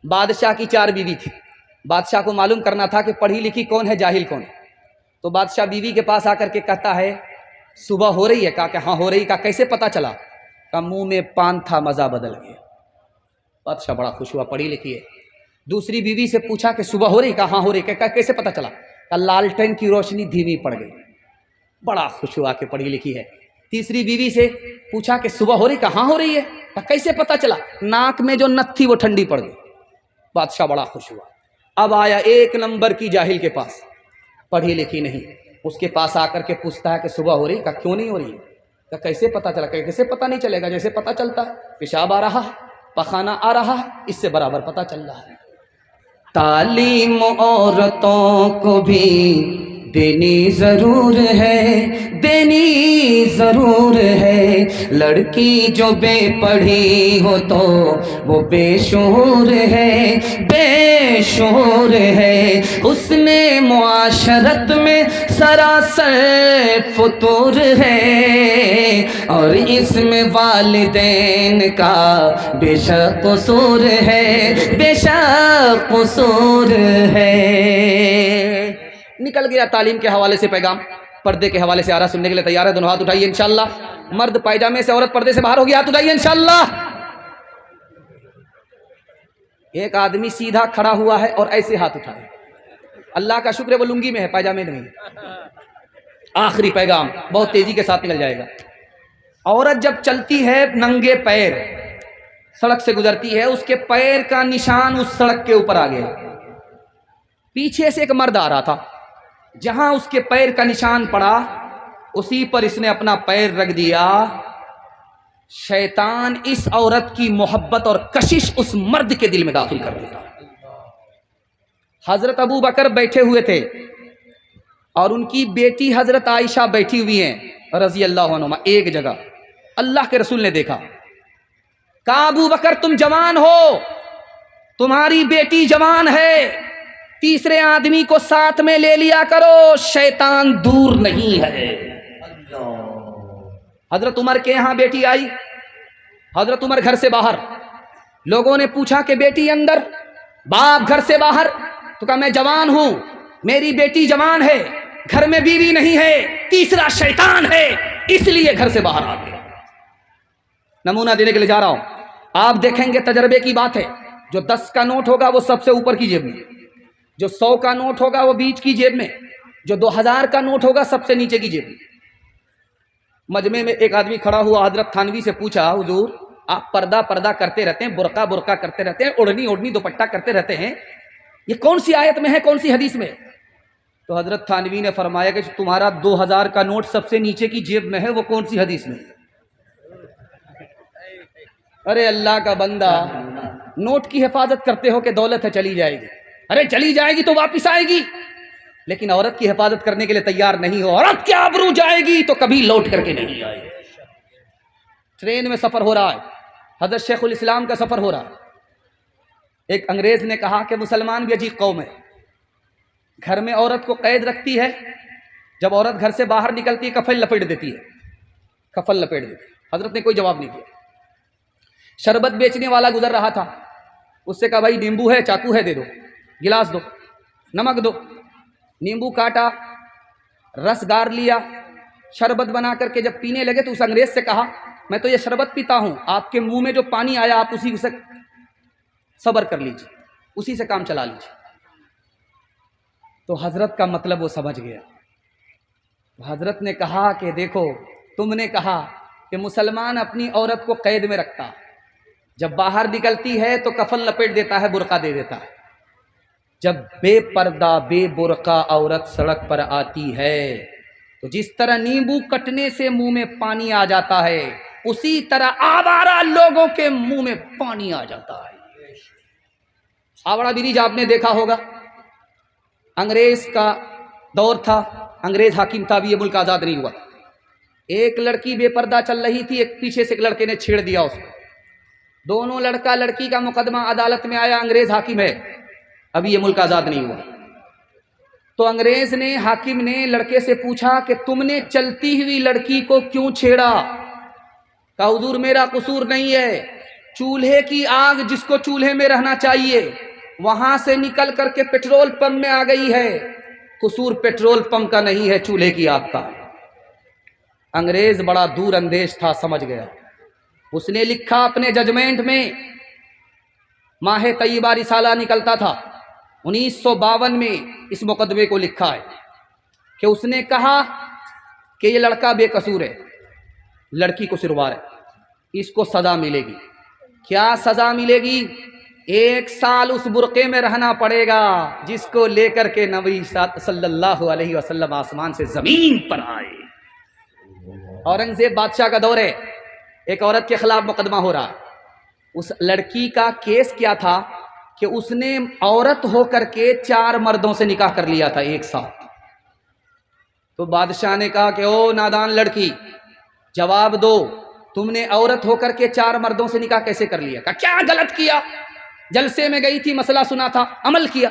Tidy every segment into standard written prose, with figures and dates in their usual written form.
बादशाह की 4 बीवी थी। बादशाह को मालूम करना था कि पढ़ी लिखी कौन है, जाहिल कौन है। तो बादशाह बीवी के पास आकर के कहता है सुबह हो रही है? कहा कि हाँ हो रही। कहा कैसे पता चला? कहा मुंह में पान था, मजा बदल गया। बादशाह बड़ा खुश हुआ, पढ़ी लिखी है। दूसरी बीवी से पूछा कि सुबह हो रही? कहा हाँ हो रही। कहा कैसे पता चला? कहा लालटेन की रोशनी धीमी पड़ गई। बड़ा खुश हुआ कि पढ़ी लिखी है। तीसरी बीवी से पूछा कि सुबह हो रही? कहा हाँ हो रही है। कहा कैसे पता चला? नाक में जो नथ थी वो ठंडी पड़ गई। बादशाह बड़ा खुश हुआ। अब आया 1 नंबर की जाहिल के पास, पढ़ी लिखी नहीं। उसके पास आकर के पूछता है कि सुबह हो रही? कहा क्यों नहीं हो रही? कहा कैसे पता चला? कैसे पता नहीं चलेगा? जैसे पता चलता है, पेशाब आ रहा है, पखाना आ रहा है, इससे बराबर पता चल रहा है। तालीम औरतों को भी देनी जरूर है, देनी जरूर है। लड़की जो बेपढ़ी हो तो वो बेशूर है, बेशूर है। उसने मुआशरत में सरासर फुतूर है, और इसमें वालिदैन का बेशक कसूर है, बेशक कसूर है। निकल गया तालीम के हवाले से पैगाम। पर्दे के हवाले से आ रहा, सुनने के लिए तैयार है? दोनों हाथ उठाइए इंशाअल्लाह। मर्द पायजामे से, औरत पर्दे से बाहर होगी, हाथ उठाइए इंशाअल्लाह। एक आदमी सीधा खड़ा हुआ है और ऐसे हाथ उठाए। अल्लाह का शुक्र है वो लुंगी में है, पायजामे में नहीं। आखिरी पैगाम बहुत तेजी के साथ निकल जाएगा। औरत जब चलती है नंगे पैर, सड़क से गुजरती है, उसके पैर का निशान उस सड़क के ऊपर आ गया। पीछे से एक मर्द आ रहा था, जहां उसके पैर का निशान पड़ा उसी पर इसने अपना पैर रख दिया। शैतान इस औरत की मोहब्बत और कशिश उस मर्द के दिल में दाखिल कर देता। हजरत अबू बकर बैठे हुए थे और उनकी बेटी हजरत आयशा बैठी हुई हैं रजी अल्लाह अन्हुमा एक जगह। अल्लाह के रसूल ने देखा, कहा अबू बकर तुम जवान हो, तुम्हारी बेटी जवान है, तीसरे आदमी को साथ में ले लिया करो, शैतान दूर नहीं है। हजरत उमर के यहां बेटी आई, हजरत उमर घर से बाहर। लोगों ने पूछा कि बेटी अंदर, बाप घर से बाहर। तो कहा मैं जवान हूं, मेरी बेटी जवान है, घर में बीवी नहीं है, तीसरा शैतान है, इसलिए घर से बाहर आ गया। नमूना देने के लिए जा रहा हूं, आप देखेंगे तजर्बे की बात है। जो 10 का नोट होगा वो सबसे ऊपर की जेब में, जो 100 का नोट होगा वो बीच की जेब में, जो 2000 का नोट होगा सबसे नीचे की जेब में। मजमे में एक आदमी खड़ा हुआ, हजरत थानवी से पूछा, हुजूर आप पर्दा पर्दा करते रहते हैं, बुरका बुरका करते रहते हैं, ओढ़नी ओढ़नी दुपट्टा करते रहते हैं, ये कौन सी आयत में है, कौन सी हदीस में? तो हजरत थानवी ने फरमाया कि तुम्हारा 2000 का नोट सबसे नीचे की जेब में है, वो कौन सी हदीस में? अरे अल्लाह का बंदा, नोट की हिफाजत करते हो कि दौलत है चली जाएगी। अरे चली जाएगी तो वापिस आएगी, लेकिन औरत की हिफाजत करने के लिए तैयार नहीं हो। औरत की आबरू जाएगी तो कभी लौट करके नहीं आएगी। ट्रेन में सफर हो रहा है, हजरत शेखुल इस्लाम का सफर हो रहा है। एक अंग्रेज ने कहा कि मुसलमान भी अजीब कौम है, घर में औरत को कैद रखती है, जब औरत घर से बाहर निकलती है कफन लपेट देती है, कफन लपेट देती है। हजरत ने कोई जवाब नहीं दिया। शरबत बेचने वाला गुजर रहा था, उससे कहा भाई नींबू है, चाकू है, दे दो, गिलास दो, नमक दो। नींबू काटा, रस गार लिया, शरबत बना करके जब पीने लगे तो उस अंग्रेज से कहा मैं तो ये शरबत पीता हूं, आपके मुंह में जो पानी आया आप उसी से सब्र कर लीजिए, उसी से काम चला लीजिए। तो हजरत का मतलब वो समझ गया। हजरत ने कहा कि देखो तुमने कहा कि मुसलमान अपनी औरत को कैद में रखता, जब बाहर निकलती है तो कफन लपेट देता है, बुर्का दे देता है। जब बेपर्दा बेबुर्का औरत सड़क पर आती है तो जिस तरह नींबू कटने से मुंह में पानी आ जाता है, उसी तरह आवारा लोगों के मुंह में पानी आ जाता है। आवारा ब्रिज आपने देखा होगा, अंग्रेज का दौर था, अंग्रेज हाकिम था, भी ये मुल्क आजाद नहीं हुआ। एक लड़की बेपर्दा चल रही थी, एक पीछे से एक लड़के ने छेड़ दिया उसको। दोनों लड़का लड़की का मुकदमा अदालत में आया, अंग्रेज हाकिम है, अभी ये मुल्क आजाद नहीं हुआ। तो अंग्रेज ने, हाकिम ने लड़के से पूछा कि तुमने चलती हुई लड़की को क्यों छेड़ा? कहा हुजूर मेरा कसूर नहीं है, चूल्हे की आग जिसको चूल्हे में रहना चाहिए वहां से निकल करके पेट्रोल पंप में आ गई है। कसूर पेट्रोल पंप का नहीं है, चूल्हे की आग का। अंग्रेज बड़ा दूर अंदेश था, समझ गया। उसने लिखा अपने जजमेंट में, माह तैयबा रिसाला निकलता था 1952 में, इस मुकदमे को लिखा है कि उसने कहा कि ये लड़का बेकसूर है, लड़की को सिरवार है, इसको सजा मिलेगी। क्या सजा मिलेगी? 1 साल उस बुर्के में रहना पड़ेगा जिसको लेकर के नबी सल्लल्लाहु अलैहि वसल्लम आसमान से जमीन पर आए। औरंगजेब बादशाह का दौर है, एक औरत के खिलाफ मुकदमा हो रहा। उस लड़की का केस क्या था कि उसने औरत होकर के 4 मर्दों से निकाह कर लिया था एक साथ। तो बादशाह ने कहा कि ओ नादान लड़की, जवाब दो, तुमने औरत होकर के 4 मर्दों से निकाह कैसे कर लिया? कहा क्या गलत किया? जलसे में गई थी, मसला सुना था, अमल किया।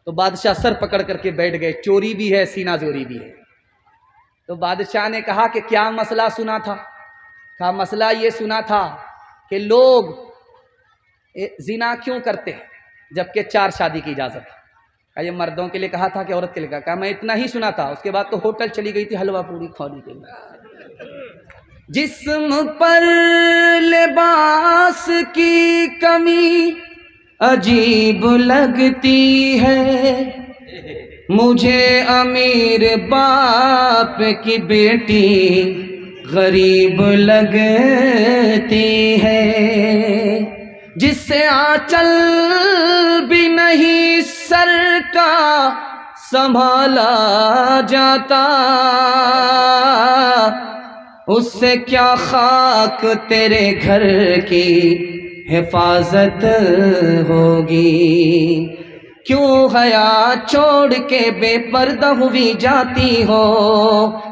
तो बादशाह सर पकड़ करके बैठ गए, चोरी भी है सीना जोरी भी है। तो बादशाह ने कहा कि क्या मसला सुना था? कहा मसला ये सुना था कि लोग जिना क्यों करते हैं जबकि 4 शादी की इजाजत है। कहा ये मर्दों के लिए कहा था कि औरत के लिए कहा? कहा मैं इतना ही सुना था, उसके बाद तो होटल चली गई थी हलवा पूरी खाने के लिए। जिस्म पर लिबास की कमी अजीब लगती है, मुझे अमीर बाप की बेटी गरीब लगती है, जिससे आंचल भी नहीं सर का संभाला जाता, उससे क्या खाक तेरे घर की हिफाजत होगी। क्यों हया छोड़ के बेपर्दा हुई जाती हो,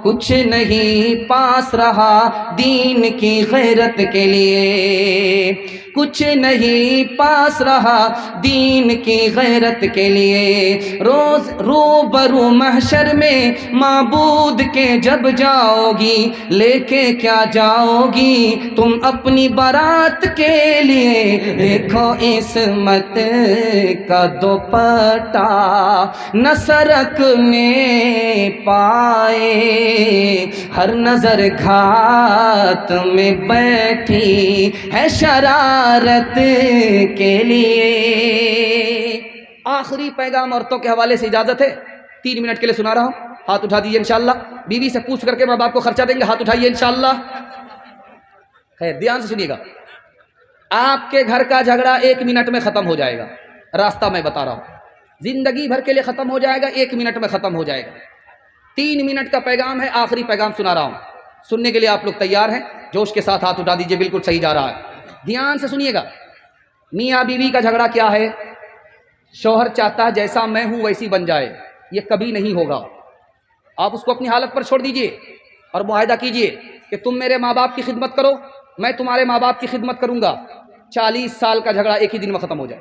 कुछ नहीं पास रहा दीन की गैरत के लिए, कुछ नहीं पास रहा दीन की गैरत के लिए। रोज रूबरू महशर में माबूद के जब जाओगी, लेके क्या जाओगी तुम अपनी बारात के लिए? देखो इस्मत का दोपट्टा न सरकने पाए, हर नजर घात में बैठी है शरारत के लिए। आखिरी पैगाम औरतों के हवाले से इजाजत है, 3 मिनट के लिए सुना रहा हूं, हाथ उठा दीजिए इंशाअल्लाह। बीवी से पूछ करके माँ बाप को खर्चा देंगे, हाथ उठाइए इंशाअल्लाह। खैर ध्यान से सुनिएगा, आपके घर का झगड़ा 1 मिनट में खत्म हो जाएगा। रास्ता मैं बता रहा हूं, जिंदगी भर के लिए खत्म हो जाएगा, 1 मिनट में खत्म हो जाएगा। 3 मिनट का पैगाम है, आखिरी पैगाम सुना रहा हूं, सुनने के लिए आप लोग तैयार हैं? जोश के साथ हाथ उठा दीजिए, बिल्कुल सही जा रहा है। ध्यान से सुनिएगा, मियाँ बीवी का झगड़ा क्या है? शौहर चाहता है जैसा मैं हूं वैसी बन जाए, ये कभी नहीं होगा। आप उसको अपनी हालत पर छोड़ दीजिए और मुआहदा कीजिए कि तुम मेरे माँ बाप की खिदमत करो, मैं तुम्हारे माँ बाप की खिदमत करूंगा। 40 साल का झगड़ा एक ही दिन में खत्म हो जाए।